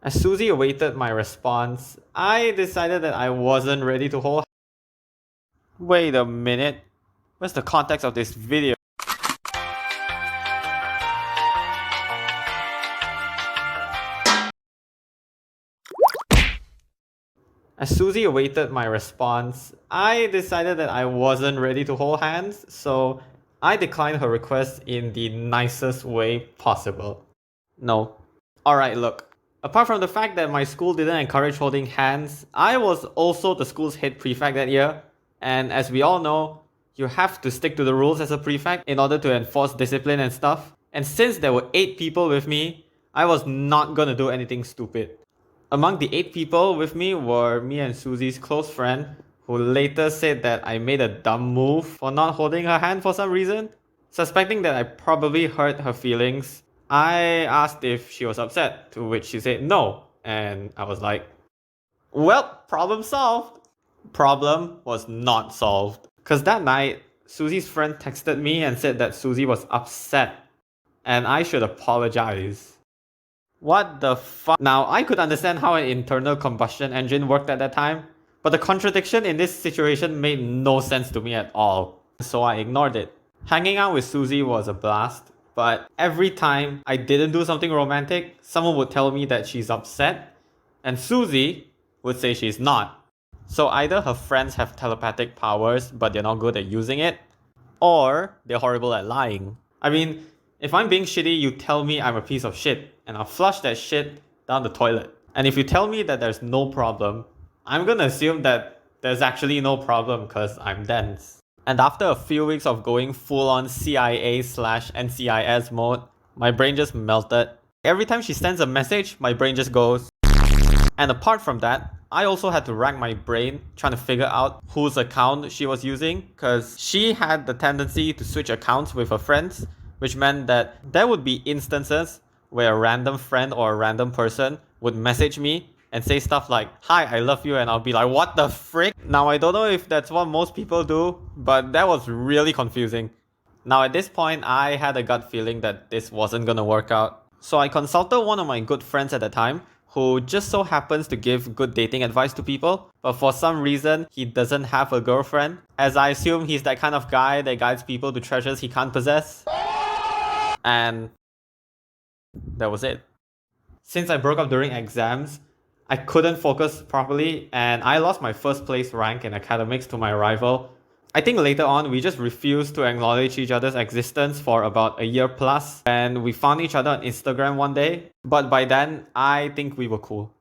As Susie awaited my response, I decided that I wasn't ready to hold. Wait a minute. What's the context of this video? As Susie awaited my response, I decided that I wasn't ready to hold hands, so I declined her request in the nicest way possible. No. Alright, look. Apart from the fact that my school didn't encourage holding hands, I was also the school's head prefect that year, and as we all know, you have to stick to the rules as a prefect in order to enforce discipline and stuff. And since there were 8 people with me, I was not gonna do anything stupid. Among the 8 people with me were me and Susie's close friend, who later said that I made a dumb move for not holding her hand for some reason. Suspecting that I probably hurt her feelings, I asked if she was upset, to which she said no, and I was like, well, problem solved. Problem was not solved. Cause that night, Susie's friend texted me and said that Susie was upset, and I should apologize. What the fuck? Now, I could understand how an internal combustion engine worked at that time, but the contradiction in this situation made no sense to me at all, so I ignored it. Hanging out with Susie was a blast, but every time I didn't do something romantic, someone would tell me that she's upset, and Susie would say she's not. So either her friends have telepathic powers, but they're not good at using it, or they're horrible at lying. I mean, if I'm being shitty, you tell me I'm a piece of shit, and I'll flush that shit down the toilet. And if you tell me that there's no problem, I'm gonna assume that there's actually no problem because I'm dense. And after a few weeks of going full on CIA/NCIS mode, my brain just melted. Every time she sends a message, my brain just goes. And apart from that, I also had to rack my brain trying to figure out whose account she was using, because she had the tendency to switch accounts with her friends, which meant that there would be instances where a random friend or a random person would message me and say stuff like, "Hi, I love you," and I'll be like, what the frick? Now, I don't know if that's what most people do, but that was really confusing. Now, at this point, I had a gut feeling that this wasn't gonna work out. So I consulted one of my good friends at the time, who just so happens to give good dating advice to people, but for some reason, he doesn't have a girlfriend, as I assume he's that kind of guy that guides people to treasures he can't possess. And that was it. Since I broke up during exams, I couldn't focus properly, and I lost my first place rank in academics to my rival. I think later on, we just refused to acknowledge each other's existence for about a year plus, and we found each other on Instagram one day. But by then, I think we were cool.